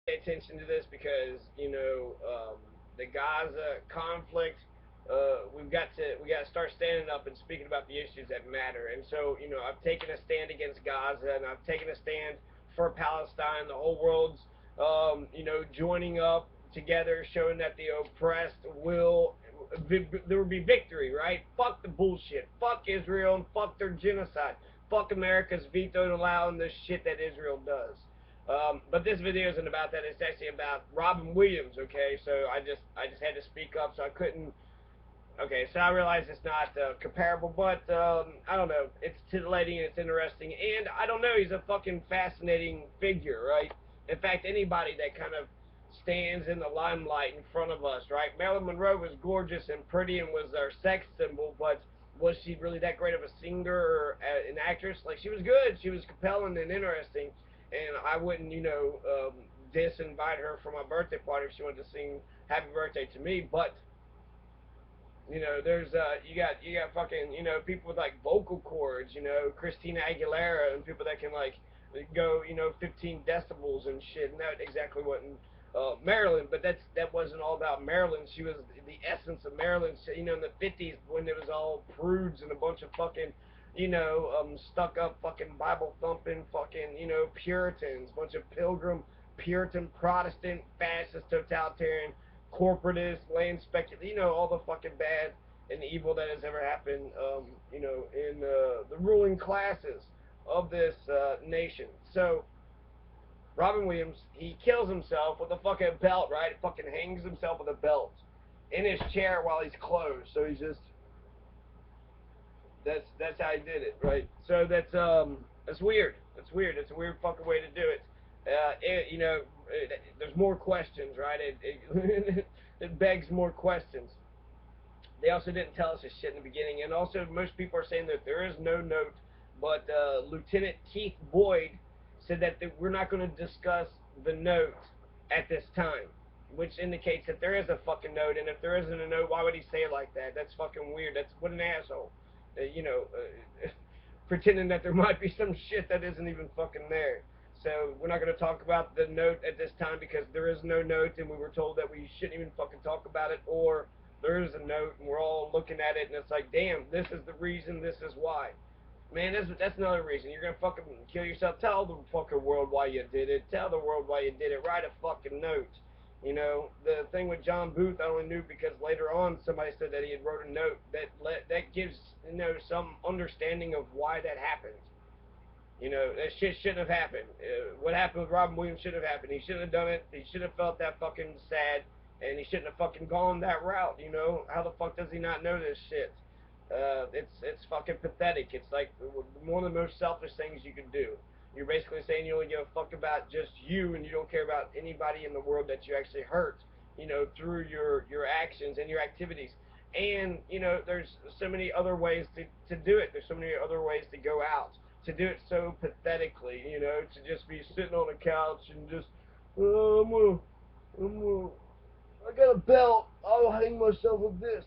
pay attention to this because the Gaza conflict. We got to start standing up and speaking about the issues that matter. And so I've taken a stand against Gaza and I've taken a stand for Palestine. The whole world's joining up together, showing that the oppressed will there will be victory. Right? Fuck the bullshit. Fuck Israel and fuck their genocide. Fuck America's veto allowing the shit that Israel does. But this video isn't about that. It's actually about Robin Williams. Okay, so I just had to speak up, so I couldn't. Okay, so I realize it's not comparable, but I don't know. It's titillating and it's interesting, and I don't know. He's a fucking fascinating figure, right? In fact, anybody that kind of stands in the limelight in front of us, right? Marilyn Monroe was gorgeous and pretty and was our sex symbol, but was she really that great of a singer or an actress? Like, she was good, she was compelling and interesting, and I wouldn't, disinvite her for my birthday party if she wanted to sing "Happy Birthday" to me, but there's you got fucking people with like vocal cords, Christina Aguilera and people that can like go 15 decibels and shit, and that exactly wasn't Maryland, but that wasn't all about Maryland. She was the essence of Maryland. So, in the 50s when it was all prudes and a bunch of fucking stuck up fucking Bible thumping fucking Puritans, bunch of pilgrim Puritan Protestant fascist totalitarian corporatist, land speculation, all the fucking bad and evil that has ever happened, in the ruling classes of this nation. So, Robin Williams, he kills himself with a fucking belt, right? Fucking hangs himself with a belt in his chair while he's closed. So he's just that's how he did it, right? So that's weird. That's weird. It's a weird fucking way to do it. There's more questions, right? It begs more questions. They also didn't tell us this shit in the beginning, and also most people are saying that there is no note, but Lieutenant Keith Boyd said that we're not going to discuss the note at this time, which indicates that there is a fucking note, and if there isn't a note, why would he say it like that? That's fucking weird. That's what an asshole. Pretending that there might be some shit that isn't even fucking there. So we're not going to talk about the note at this time because there is no note, and we were told that we shouldn't even fucking talk about it, or there is a note, and we're all looking at it, and it's like, damn, this is the reason, this is why. Man, that's another reason. You're gonna fucking kill yourself. Tell the fucking world why you did it. Tell the world why you did it. Write a fucking note. The thing with John Booth, I only knew because later on somebody said that he had wrote a note that gives some understanding of why that happened. That shit shouldn't have happened. What happened with Robin Williams shouldn't have happened. He shouldn't have done it. He should have felt that fucking sad, and he shouldn't have fucking gone that route. How the fuck does he not know this shit? It's fucking pathetic. It's like one of the most selfish things you can do. You're basically saying you only give a fuck about just you, and you don't care about anybody in the world that you actually hurt. Through your actions and your activities. And there's so many other ways to do it. There's so many other ways to go out, to do it so pathetically, to just be sitting on a couch and just, oh, I got a belt, I'll hang myself with this.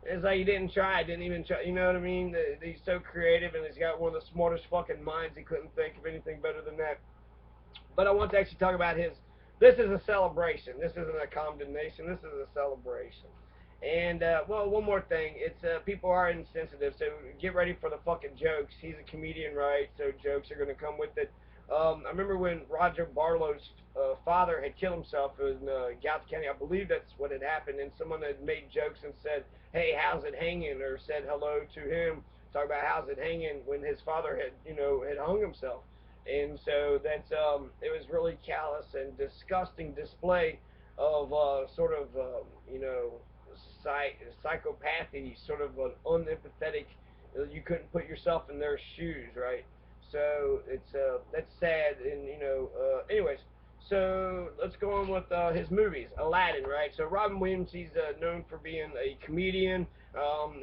It's like he didn't try, didn't even try, you know what I mean? He's so creative and he's got one of the smartest fucking minds. He couldn't think of anything better than that. But I want to actually talk about his. This is a celebration. This isn't a condemnation. This is a celebration. And well, one more thing. It's people are insensitive, so get ready for the fucking jokes. He's a comedian, right? So jokes are gonna come with it. I remember when Roger Barlow's father had killed himself in Gallatin County. I believe that's what had happened, and someone had made jokes and said, "Hey, how's it hanging?" or said hello to him, talk about how's it hanging when his father had had hung himself. And so that's it was really callous and disgusting display of sort of psychopathy, sort of an unempathetic. You couldn't put yourself in their shoes, right? So it's that's sad, and anyways. So let's go on with his movies. Aladdin, right? So Robin Williams, he's known for being a comedian.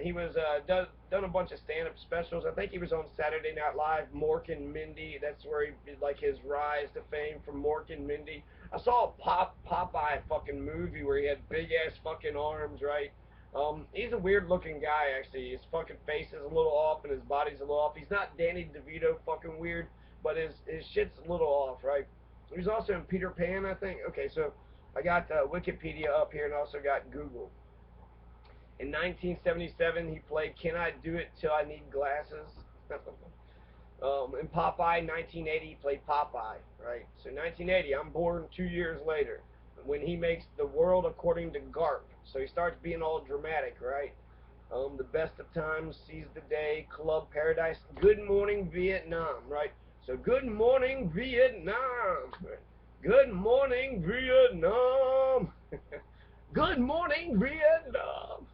He was done a bunch of stand-up specials. I think he was on Saturday Night Live, Mork and Mindy. That's where he did like his rise to fame from Mork and Mindy. I saw a Popeye fucking movie where he had big ass fucking arms, right? He's a weird looking guy actually. His fucking face is a little off and his body's a little off. He's not Danny DeVito fucking weird, but his shit's a little off, right? He was also in Peter Pan, I think. Okay, so I got Wikipedia up here and also got Google. In 1977, he played Can I Do It Till I Need Glasses? In Popeye, 1980, he played Popeye, right? So 1980, I'm born 2 years later, when he makes The World According to Garp. So he starts being all dramatic, right? The Best of Times, Seize the Day, Club Paradise, Good Morning Vietnam, right? So Good Morning Vietnam, right? Good Morning Vietnam, Good Morning Vietnam.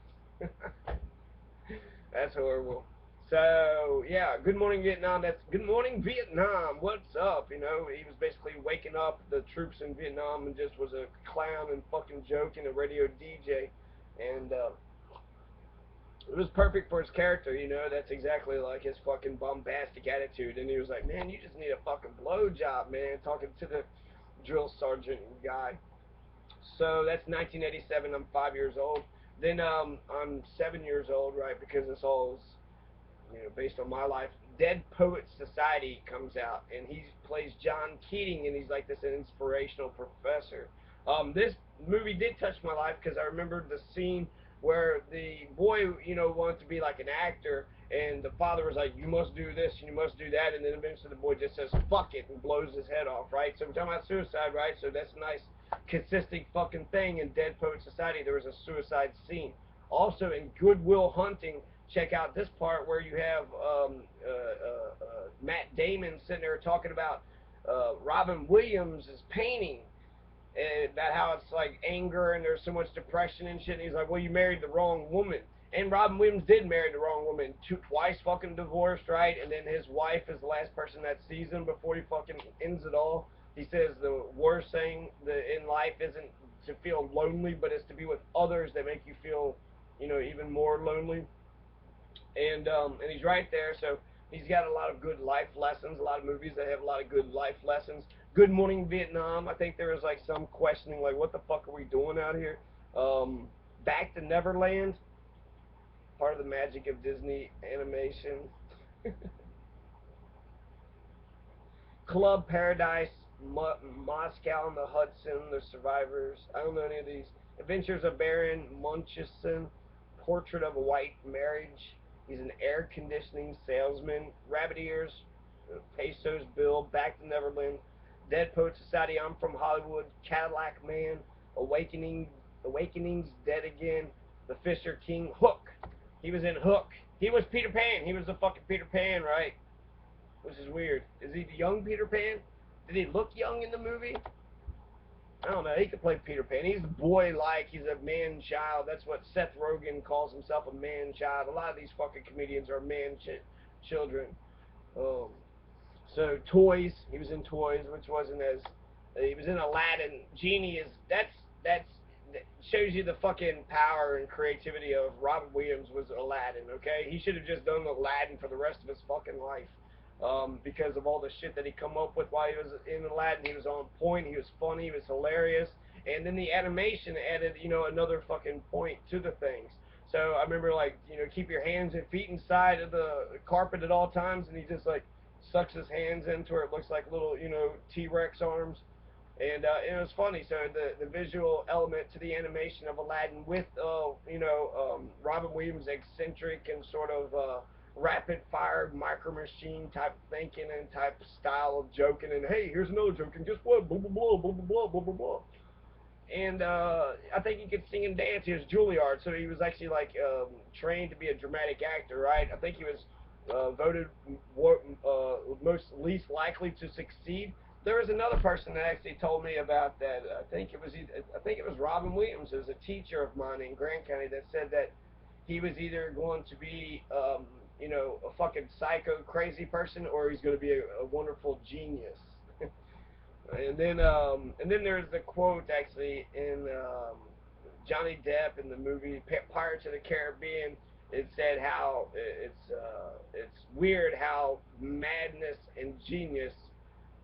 That's horrible. So yeah, Good Morning Vietnam. That's Good Morning Vietnam. What's up? You know, he was basically waking up the troops in Vietnam and just was a clown and fucking joking, a radio DJ, and it was perfect for his character. You know, that's exactly like his fucking bombastic attitude. And he was like, man, you just need a fucking blowjob, man. Talking to the drill sergeant guy. So that's 1987. I'm 5 years old. Then I'm 7 years old, right? Because this all is, you know, based on my life. Dead Poets Society comes out, and he plays John Keating, and he's like this inspirational professor. This movie did touch my life because I remembered the scene where the boy, you know, wanted to be like an actor, and the father was like, "You must do this and you must do that," and then eventually the boy just says, "Fuck it," and blows his head off, right? So we're talking about suicide, right? So that's a nice, consistent fucking thing. In Dead Poets Society, there was a suicide scene. Also in Good Will Hunting, check out this part where you have Matt Damon sitting there talking about Robin Williams' painting, about how it's like anger and there's so much depression and shit. And he's like, well, you married the wrong woman. And Robin Williams did marry the wrong woman. Twice fucking divorced, right? And then his wife is the last person that sees him before he fucking ends it all. He says the worst thing in life isn't to feel lonely, but it's to be with others that make you feel, you know, even more lonely. And he's right there. So he's got a lot of good life lessons. A lot of movies that have a lot of good life lessons. Good Morning Vietnam. I think there was like some questioning, like, what the fuck are we doing out here? Back to Neverland. Part of the magic of Disney animation. Club Paradise, Moscow and the Hudson, The Survivors. I don't know any of these. Adventures of Baron Munchausen, Portrait of a White Marriage. He's an air conditioning salesman. Rabbit Ears, Pesos Bill, Back to Neverland, Dead Poet Society, I'm from Hollywood, Cadillac Man, Awakenings, Dead Again, The Fisher King, Hook. He was in Hook. He was Peter Pan. He was the fucking Peter Pan, right? Which is weird. Is he the young Peter Pan? Did he look young in the movie? I don't know. He could play Peter Pan. He's boy-like. He's a man-child. That's what Seth Rogen calls himself, a man-child. A lot of these fucking comedians are man-children. Um, so Toys. He was in Toys, which wasn't as. He was in Aladdin. Genie is. That shows you the fucking power and creativity of Robin Williams was Aladdin. Okay, he should have just done Aladdin for the rest of his fucking life. Because of all the shit that he come up with while he was in Aladdin. He was on point, he was funny, he was hilarious, and then the animation added, you know, another fucking point to the things. So I remember, like, you know, keep your hands and feet inside of the carpet at all times, and he just like sucks his hands into where it looks like little, you know, T-Rex arms. And it was funny. So the visual element to the animation of Aladdin with Robin Williams' eccentric and sort of rapid fire micro machine type thinking and type style of joking, and hey, here's another joke, and guess what, blah blah blah blah blah blah blah blah. And I think he could sing and dance. He was Juilliard, so he was actually like trained to be a dramatic actor, right? I think he was voted most least likely to succeed. There was another person that actually told me about that. I think it was Robin Williams. It was a teacher of mine in Grant County that said that he was either going to be a fucking psycho crazy person, or he's going to be a wonderful genius. And then there's the quote actually in Johnny Depp in the movie Pirates of the Caribbean. It said how it's weird how madness and genius,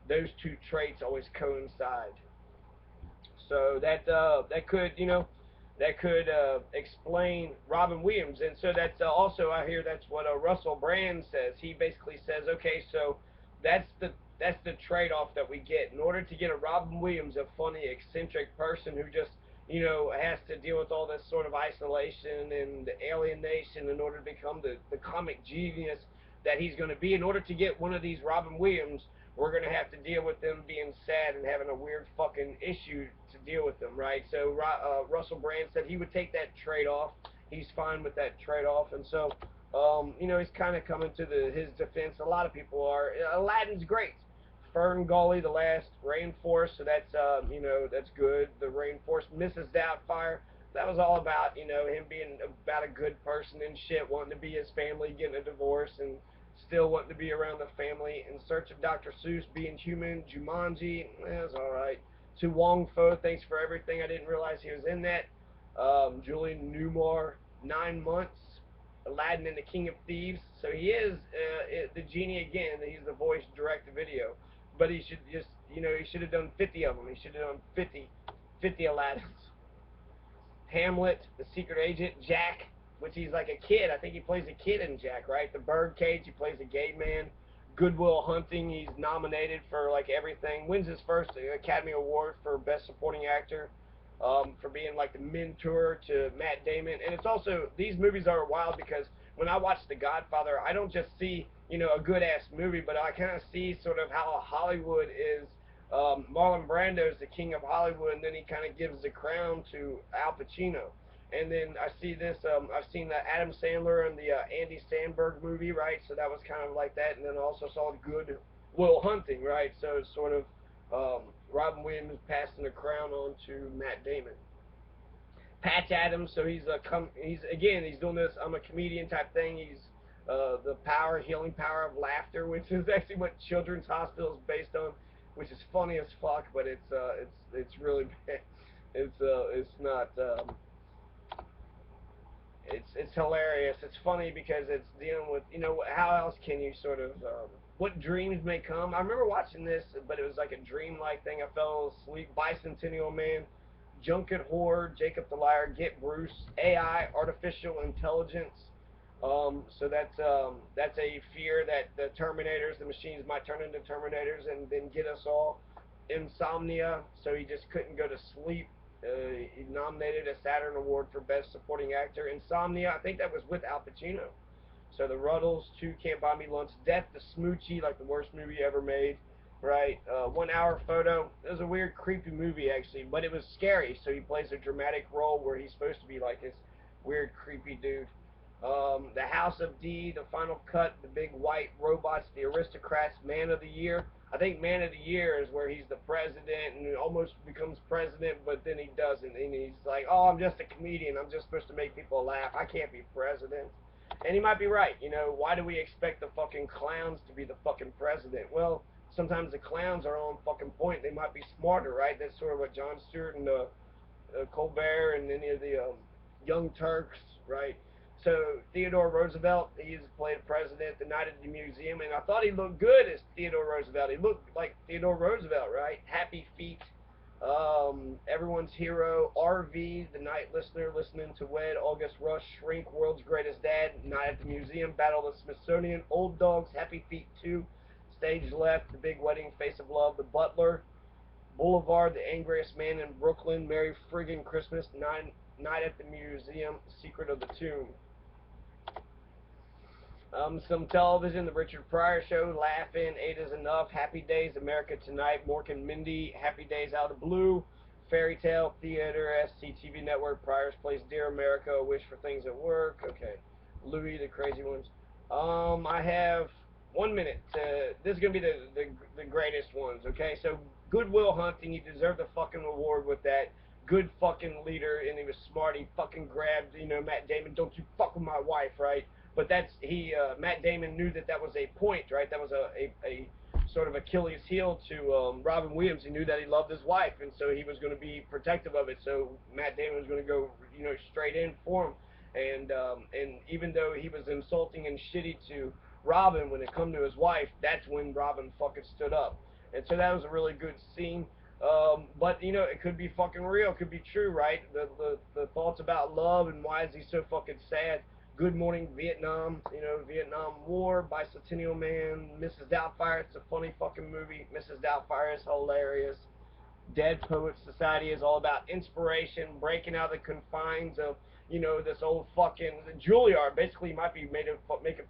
those two traits always coincide. So that could explain Robin Williams, and so that's also I hear that's what Russell Brand says. He basically says, okay, so that's the That's the trade-off that we get. In order to get a Robin Williams, a funny, eccentric person who just, has to deal with all this sort of isolation and alienation in order to become the comic genius that he's going to be. In order to get one of these Robin Williams, we're going to have to deal with them being sad and having a weird fucking issue to deal with them, right? So Russell Brand said he would take that trade-off. He's fine with that trade-off, and so he's kind of coming to his defense. A lot of people are. Aladdin's great. Fern Gully, the last rainforest, so that's good. The rainforest, Mrs. Doubtfire, that was all about him being about a good person and shit, wanting to be his family, getting a divorce, and still wanting to be around the family. In Search of Dr. Seuss, Being Human, Jumanji, that's all right. To Wong Fo, thanks for everything. I didn't realize he was in that. Julian Newmar, 9 months. Aladdin and the King of Thieves. So he is the genie again. He's the voice direct to video, but he should just he should have done 50 of them. He should have done 50 Aladdins. Hamlet, the secret agent, Jack, which he's like a kid. I think he plays a kid in Jack, right? The Birdcage, he plays a gay man. Good Will Hunting, he's nominated for like everything. Wins his first Academy Award for Best Supporting Actor for being like the mentor to Matt Damon. And it's also, these movies are wild because when I watch The Godfather, I don't just see, a good ass movie, but I kind of see sort of how Hollywood is. Marlon Brando is the king of Hollywood, and then he kind of gives the crown to Al Pacino. And then I see this. I've seen the Adam Sandler and the Andy Samberg movie, right? So that was kind of like that. And then I also saw Good Will Hunting, right? So it's sort of Robin Williams passing the crown on to Matt Damon. Patch Adams, so he's doing this. I'm a comedian type thing. He's the healing power of laughter, which is actually what Children's Hospital is based on, which is funny as fuck, but it's really bad. It's not. It's hilarious. It's funny because it's dealing with how else can you sort of what dreams may come. I remember watching this, but it was like a dream-like thing. I fell asleep. Bicentennial Man, Junket Horde, Jacob the Liar, Get Bruce, AI, artificial intelligence. So that's a fear that the Terminators, the machines, might turn into Terminators and then get us all. Insomnia, so he just couldn't go to sleep. He nominated a Saturn Award for Best Supporting Actor. Insomnia, I think that was with Al Pacino. So the Ruddles, Two Can't Buy Me Lunch, Death to Smoochie, like the worst movie ever made, right? 1 Hour Photo. It was a weird, creepy movie actually, but it was scary. So he plays a dramatic role where he's supposed to be like this weird, creepy dude. The House of D, The Final Cut, The Big White Robots, The Aristocrats, Man of the Year. I think Man of the Year is where he's the president and almost becomes president, but then he doesn't. And he's like, oh, I'm just a comedian. I'm just supposed to make people laugh. I can't be president. And he might be right. Why do we expect the fucking clowns to be the fucking president? Well, sometimes the clowns are on fucking point. They might be smarter, right? That's sort of what Jon Stewart and Colbert and any of the Young Turks, right? So Theodore Roosevelt, he's played president the night at the museum, and I thought he looked good as Theodore Roosevelt. He looked like Theodore Roosevelt, right? Happy Feet, Everyone's Hero, RV, The Night Listener, Listening to Wed, August Rush, Shrink, World's Greatest Dad, Night at the Museum, Battle of the Smithsonian, Old Dogs, Happy Feet 2, Stage Left, The Big Wedding, Face of Love, The Butler, Boulevard, The Angriest Man in Brooklyn, Merry Friggin' Christmas, Night at the Museum, Secret of the Tomb. Some television, The Richard Pryor Show, Laughing, Eight is Enough, Happy Days, America Tonight, Mork and Mindy, Happy Days Out of the Blue, Fairy Tale, Theater, SCTV Network, Pryor's Place, Dear America, Wish for Things at Work, okay, Louis, The Crazy Ones. I have 1 minute. This is going to be the greatest ones, okay? So, Good Will Hunting, he deserved a fucking award with that. Good fucking leader, and he was smart. He fucking grabbed, Matt Damon, don't you fuck with my wife, right? But Matt Damon knew that was a point, right? That was a sort of Achilles heel to Robin Williams. He knew that he loved his wife, and so he was going to be protective of it. So Matt Damon was going to go, straight in for him. And even though he was insulting and shitty to Robin when it come to his wife, that's when Robin fucking stood up. And so that was a really good scene. But it could be fucking real, it could be true, right? The thoughts about love and why is he so fucking sad. Good Morning Vietnam, Vietnam War, Bicentennial Man, Mrs. Doubtfire. It's a funny fucking movie. Mrs. Doubtfire is hilarious. Dead Poets Society is all about inspiration, breaking out of the confines of, this old fucking Juilliard. Basically, you might be making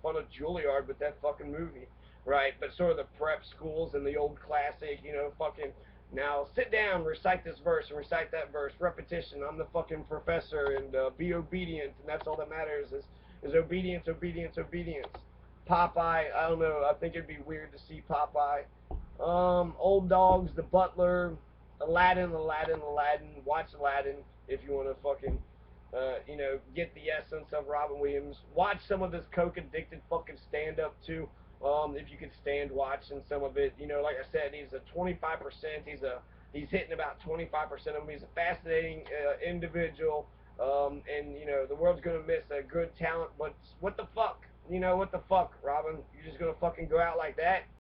fun of Juilliard with that fucking movie, right? But sort of the prep schools and the old classic, fucking. Now sit down, recite this verse and recite that verse. Repetition. I'm the fucking professor, and be obedient, and that's all that matters is obedience, obedience, obedience. Popeye. I don't know. I think it'd be weird to see Popeye. Old Dogs, The Butler, Aladdin, Aladdin, Aladdin. Watch Aladdin if you want to fucking, get the essence of Robin Williams. Watch some of this coke addicted fucking stand up too. If you could stand watching some of it, like I said, he's a 25%. He's hitting about 25% of them. He's a fascinating individual. And the world's gonna miss a good talent. But what the fuck? What the fuck, Robin? You're just gonna fucking go out like that?